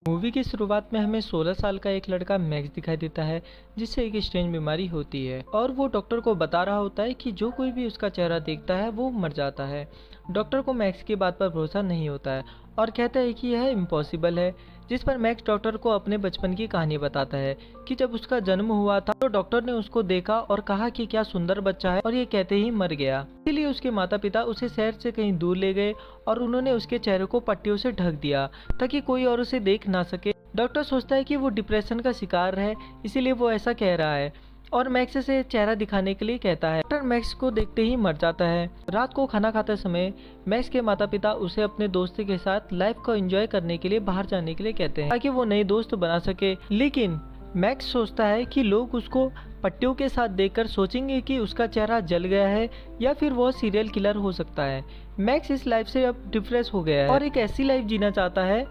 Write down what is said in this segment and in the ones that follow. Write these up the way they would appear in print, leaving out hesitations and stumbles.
Movie की शुरुआत में हमें 16 साल का एक लड़का मैक्स दिखाई देता है जिससे एक स्ट्रेंज बीमारी होती है और वो डॉक्टर को बता रहा होता है कि जो कोई भी उसका चेहरा देखता है वो मर जाता है। डॉक्टर को मैक्स की बात पर भरोसा नहीं होता है और कहता है कि यह इम्पॉसिबल है। जिस पर मैक्स डॉक्टर को अपने बचपन की कहानी बताता है कि जब उसका जन्म हुआ था तो डॉक्टर ने उसको देखा और कहा कि क्या सुंदर बच्चा है और ये कहते ही मर गया। इसीलिए उसके माता पिता उसे शहर से कहीं दूर ले गए और उन्होंने उसके चेहरे को पट्टियों से ढक दिया ताकि कोई और उसे देख ना सके। डॉक्टर सोचता है कि वो डिप्रेशन का शिकार है, इसीलिए वो ऐसा कह रहा है और मैक्स से चेहरा दिखाने के लिए कहता है। डॉक्टर मैक्स को देखते ही मर जाता है। रात को खाना खाते समय मैक्स के माता पिता उसे अपने दोस्त के साथ लाइफ को एंजॉय करने के लिए बाहर जाने के लिए कहते हैं ताकि वो नए दोस्त बना सके। लेकिन मैक्स सोचता है कि लोग उसको पट्टियों के साथ देखकर सोचेंगे कि उसका चेहरा जल गया है या फिर वो सीरियल किलर हो सकता है। मैक्स इस लाइफ से अब डिप्रेस हो गया है और एक ऐसी लाइफ जीना चाहता है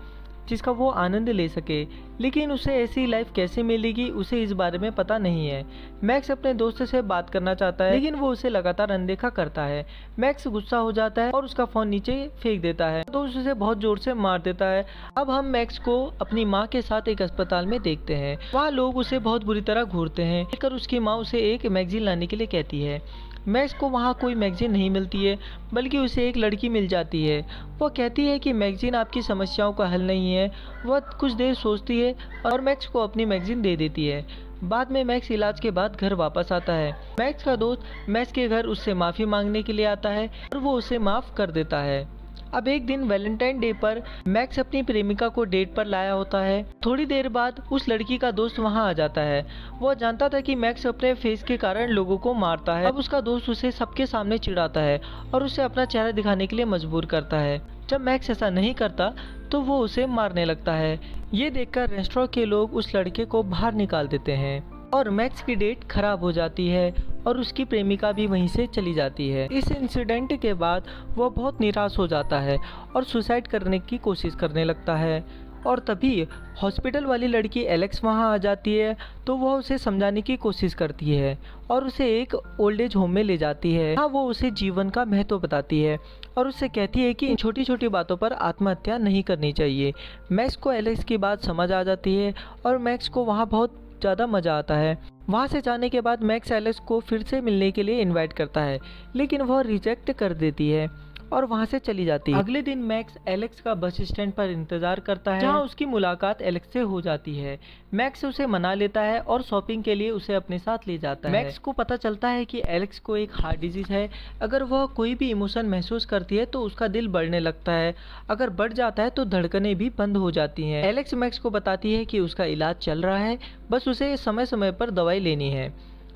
जिसका वो आनंद ले सके, लेकिन उसे ऐसी लाइफ कैसे मिलेगी उसे इस बारे में पता नहीं है। मैक्स अपने दोस्त से बात करना चाहता है लेकिन वो उसे लगातार अनदेखा करता है। मैक्स गुस्सा हो जाता है और उसका फोन नीचे फेंक देता है। दोस्त उसे बहुत जोर से मार देता है। अब हम मैक्स को अपनी माँ के साथ एक अस्पताल में देखते हैं। वहाँ लोग उसे बहुत बुरी तरह घूरते हैं। लेकर उसकी माँ उसे एक मैगजीन लाने के लिए कहती है। मैक्स को वहाँ कोई मैगजीन नहीं मिलती है बल्कि उसे एक लड़की मिल जाती है। वह कहती है कि मैगजीन आपकी समस्याओं का हल नहीं है। वह कुछ देर सोचती है और मैक्स को अपनी मैगजीन दे देती है। बाद में मैक्स इलाज के बाद घर वापस आता है। मैक्स का दोस्त मैक्स के घर उससे माफ़ी मांगने के लिए आता है और वो उसे माफ़ कर देता है। अब एक दिन वैलेंटाइन डे पर मैक्स अपनी प्रेमिका को डेट पर लाया होता है। थोड़ी देर बाद उस लड़की का दोस्त वहां आ जाता है। वह जानता था कि मैक्स अपने फेस के कारण लोगों को मारता है। अब उसका दोस्त उसे सबके सामने चिढ़ाता है और उसे अपना चेहरा दिखाने के लिए मजबूर करता है। जब मैक्स ऐसा नहीं करता तो वो उसे मारने लगता है। ये देखकर रेस्टोरेंट के लोग उस लड़के को बाहर निकाल देते हैं और मैक्स की डेट खराब हो जाती है और उसकी प्रेमिका भी वहीं से चली जाती है। इस इंसिडेंट के बाद वह बहुत निराश हो जाता है और सुसाइड करने की कोशिश करने लगता है। और तभी हॉस्पिटल वाली लड़की एलेक्स वहां आ जाती है तो वह उसे समझाने की कोशिश करती है और उसे एक ओल्ड एज होम में ले जाती है। हाँ, वो उसे जीवन का महत्व बताती है और उससे कहती है कि इन छोटी छोटी बातों पर आत्महत्या नहीं करनी चाहिए। मैक्स को एलेक्स की बात समझ आ जाती है और मैक्स को वहाँ बहुत ज़्यादा मज़ा आता है। वहाँ से जाने के बाद मैक्स एलेक्स को फिर से मिलने के लिए इनवाइट करता है लेकिन वह रिजेक्ट कर देती है और वहाँ से चली जाती है। अगले दिन मैक्स एलेक्स का बस स्टैंड पर इंतजार करता है जहाँ उसकी मुलाकात एलेक्स से हो जाती है। मैक्स उसे मना लेता है और शॉपिंग के लिए उसे अपने साथ ले जाता है। मैक्स को पता चलता है कि एलेक्स को एक हार्ट डिजीज है। अगर वह कोई भी इमोशन महसूस करती है तो उसका दिल बढ़ने लगता है। अगर बढ़ जाता है तो धड़कनें भी बंद हो जाती हैं। एलेक्स मैक्स को बताती है कि उसका इलाज चल रहा है, बस उसे समय समय पर दवाई लेनी है।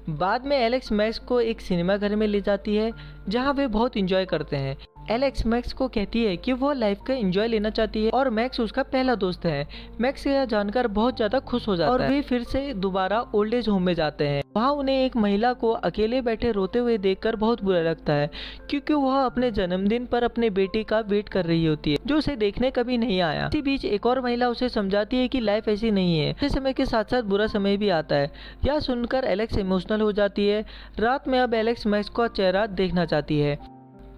बाद में एलेक्स मैक्स को एक सिनेमा घर में ले जाती है जहां वे बहुत इंजॉय करते हैं। एलेक्स मैक्स को कहती है कि वो लाइफ का एंजॉय लेना चाहती है और मैक्स उसका पहला दोस्त है। मैक्स यह जानकर बहुत ज्यादा खुश हो जाता है और वे फिर से दोबारा ओल्ड एज होम में जाते हैं। वहाँ उन्हें एक महिला को अकेले बैठे रोते हुए देखकर बहुत बुरा लगता है क्योंकि वह अपने जन्मदिन पर अपने बेटे का वेट कर रही होती है जो उसे देखने कभी नहीं आया। इसी बीच एक और महिला उसे समझाती है कि लाइफ ऐसी नहीं है, अच्छे समय के साथ साथ बुरा समय भी आता है। यह सुनकर एलेक्स इमोशनल हो जाती है। रात में अब एलेक्स मैक्स का चेहरा देखना चाहती है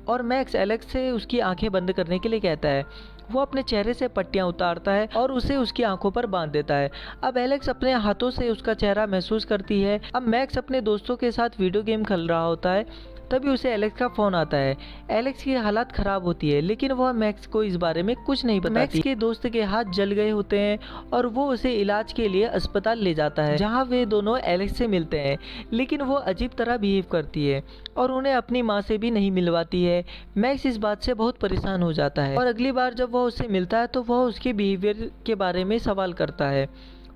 और मैक्स एलेक्स से उसकी आंखें बंद करने के लिए कहता है। वो अपने चेहरे से पट्टियां उतारता है और उसे उसकी आंखों पर बांध देता है। अब एलेक्स अपने हाथों से उसका चेहरा महसूस करती है। अब मैक्स अपने दोस्तों के साथ वीडियो गेम खेल रहा होता है, तभी उसे एलेक्स का फोन आता है। एलेक्स की हालत खराब होती है लेकिन वह मैक्स को इस बारे में कुछ नहीं बताती। मैक्स के दोस्त के हाथ जल गए होते हैं और वो उसे इलाज के लिए अस्पताल ले जाता है जहां वे दोनों एलेक्स से मिलते हैं, लेकिन वो अजीब तरह बिहेव करती है और उन्हें अपनी माँ से भी नहीं मिलवाती है। मैक्स इस बात से बहुत परेशान हो जाता है और अगली बार जब वह उससे मिलता है तो वह उसके बिहेवियर के बारे में सवाल करता है।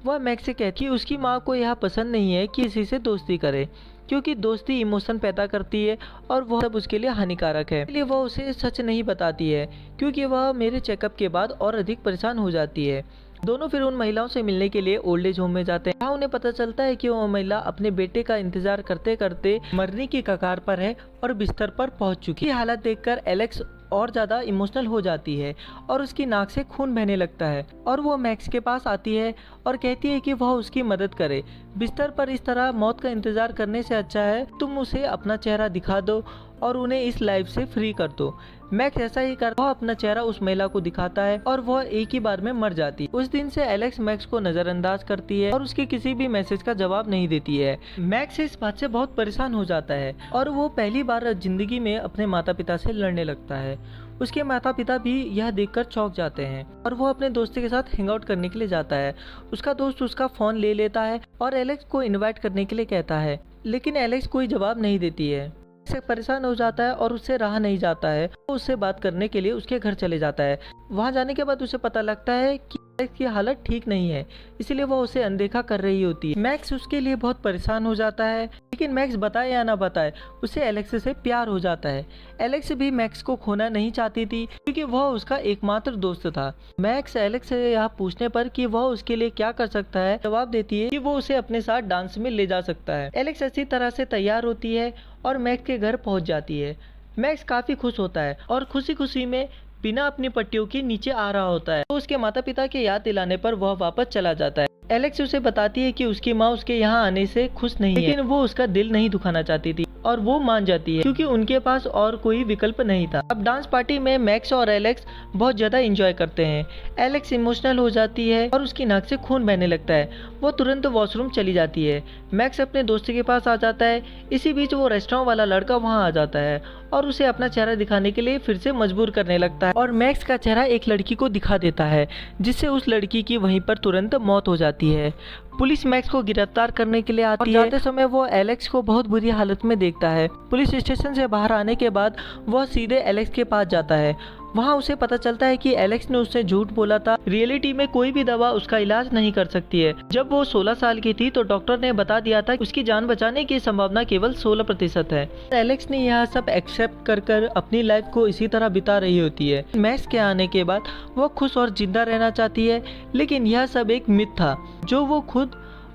वह मैक्स से कहती है कि उसकी माँ को यह पसंद नहीं है कि किसी से दोस्ती करे क्योंकि दोस्ती इमोशन पैदा करती है और वह सब उसके लिए हानिकारक है। इसलिए वह उसे सच नहीं बताती है क्योंकि वह मेरे चेकअप के बाद और अधिक परेशान हो जाती है। दोनों फिर उन महिलाओं से मिलने के लिए ओल्ड एज होम में जाते हैं। वहाँ उन्हें पता चलता है कि वह महिला अपने बेटे का इंतजार करते करते मरने की कगार पर है और बिस्तर पर पहुंच चुकी है। हालत देखकर एलेक्स और ज़्यादा इमोशनल हो जाती है और उसकी नाक से खून बहने लगता है और वो मैक्स के पास आती है और कहती है कि वह उसकी मदद करे। बिस्तर पर इस तरह मौत का इंतजार करने से अच्छा है तुम उसे अपना चेहरा दिखा दो और उन्हें इस लाइफ से फ्री कर दो। मैक्स ऐसा ही कर वह अपना चेहरा उस महिला को दिखाता है और वह एक ही बार में मर जाती है। उस दिन से एलेक्स मैक्स को नजरअंदाज करती है और उसके किसी भी मैसेज का जवाब नहीं देती है। मैक्स इस बात से बहुत परेशान हो जाता है और वो पहली बार जिंदगी में अपने माता पिता से लड़ने लगता है। उसके माता पिता भी यह देखकर चौंक जाते हैं और वो अपने दोस्त के साथ हैंग आउट करने के लिए जाता है। उसका दोस्त उसका फोन ले लेता है और एलेक्स को इनवाइट करने के लिए कहता है, लेकिन एलेक्स कोई जवाब नहीं देती है। से परेशान हो जाता है और उससे रहा नहीं जाता है। वो उससे बात करने के लिए उसके घर चले जाता है। वहां जाने के बाद उसे पता लगता है कि मैक्स की हालत ठीक नहीं है, इसलिए वो उसे अनदेखा कर रही होती है। मैक्स उसके लिए बहुत परेशान हो जाता है, लेकिन मैक्स बताए या ना बताए उसे एलेक्स से प्यार हो जाता है। एलेक्स भी मैक्स को खोना नहीं चाहती थी क्योंकि वह उसका एकमात्र दोस्त था। मैक्स एलेक्स से यह पूछने पर कि वह उसके लिए क्या कर सकता है, जवाब देती है कि वो उसे अपने साथ डांस में ले जा सकता है। एलेक्स अच्छी तरह से तैयार होती है और मैक्स के घर पहुंच जाती है। मैक्स काफी खुश होता है और खुशी खुशी में बिना अपनी पट्टियों के नीचे आ रहा होता है। तो उसके माता पिता के याद दिलाने पर वह वापस चला जाता है। एलेक्स उसे बताती है कि उसकी माँ उसके यहाँ आने से खुश नहीं है, लेकिन वो उसका दिल नहीं दुखाना चाहती थी और वो मान जाती है क्योंकि उनके पास और कोई विकल्प नहीं था। अब डांस पार्टी में मैक्स और एलेक्स बहुत ज्यादा एंजॉय करते हैं। एलेक्स इमोशनल हो जाती है और उसकी नाक से खून बहने लगता है। वो तुरंत वॉशरूम चली जाती है। मैक्स अपने दोस्त के पास आ जाता है। इसी बीच वो रेस्टोरेंट वाला लड़का वहाँ आ जाता है और उसे अपना चेहरा दिखाने के लिए फिर से मजबूर करने लगता है और मैक्स का चेहरा एक लड़की को दिखा देता है, जिससे उस लड़की की वहीं पर तुरंत मौत हो जाती है। पुलिस मैक्स को गिरफ्तार करने के लिए आती है। जाते समय वो एलेक्स को बहुत बुरी हालत में देखता है। पुलिस स्टेशन से बाहर आने के बाद वह सीधे एलेक्स के पास जाता है। वहाँ उसे पता चलता है कि एलेक्स ने उससे झूठ बोला था। रियलिटी में कोई भी दवा उसका इलाज नहीं कर सकती है। जब वो 16 साल की थी तो डॉक्टर ने बता दिया था कि उसकी जान बचाने की संभावना केवल 16% है। एलेक्स ने यह सब एक्सेप्ट कर अपनी लाइफ को इसी तरह बिता रही होती है। मैक्स के आने के बाद वो खुश और जिंदा रहना चाहती है, लेकिन यह सब एक मिथ था जो वो खुद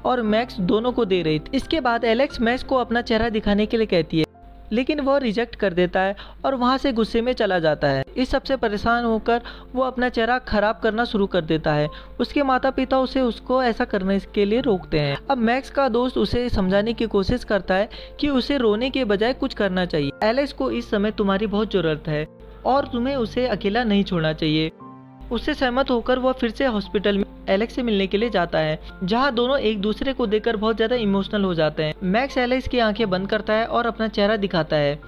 और मैक्स दोनों को दे रही थी। इसके बाद एलेक्स मैक्स को अपना चेहरा दिखाने के लिए कहती है, लेकिन वो रिजेक्ट कर देता है और वहाँ से गुस्से में चला जाता है। इस सबसे परेशान होकर वो अपना चेहरा खराब करना शुरू कर देता है। उसके माता पिता उसको ऐसा करने के लिए रोकते हैं। अब मैक्स का दोस्त उसे समझाने की कोशिश करता है कि उसे रोने के बजाय कुछ करना चाहिए। एलेक्स को इस समय तुम्हारी बहुत जरूरत है और तुम्हें उसे अकेला नहीं छोड़ना चाहिए। उससे सहमत होकर वह फिर से हॉस्पिटल में एलेक्स से मिलने के लिए जाता है, जहां दोनों एक दूसरे को देखकर बहुत ज्यादा इमोशनल हो जाते हैं। मैक्स एलेक्स की आंखें बंद करता है और अपना चेहरा दिखाता है।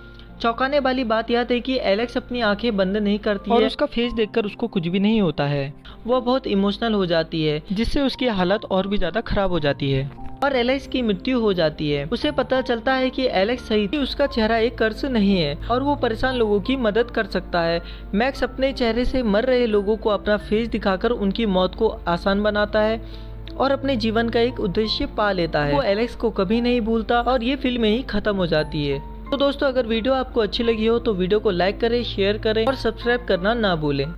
चौंकाने वाली बात यह थी कि एलेक्स अपनी आंखें बंद नहीं करती और उसका फेस देखकर उसको कुछ भी नहीं होता है। वह बहुत इमोशनल हो जाती है, जिससे उसकी हालत और भी ज्यादा खराब हो जाती है और एलेक्स की मृत्यु हो जाती है। उसे पता चलता है कि एलेक्स सही थी, उसका चेहरा एक कर्ज नहीं है और वो परेशान लोगों की मदद कर सकता है। मैक्स अपने चेहरे से मर रहे लोगों को अपना फेस दिखाकर उनकी मौत को आसान बनाता है और अपने जीवन का एक उद्देश्य पा लेता है। वो एलेक्स को कभी नहीं भूलता और ये फिल्म ही खत्म हो जाती है। तो दोस्तों, अगर वीडियो आपको अच्छी लगी हो तो वीडियो को लाइक करें, शेयर करें और सब्सक्राइब करना ना भूलें।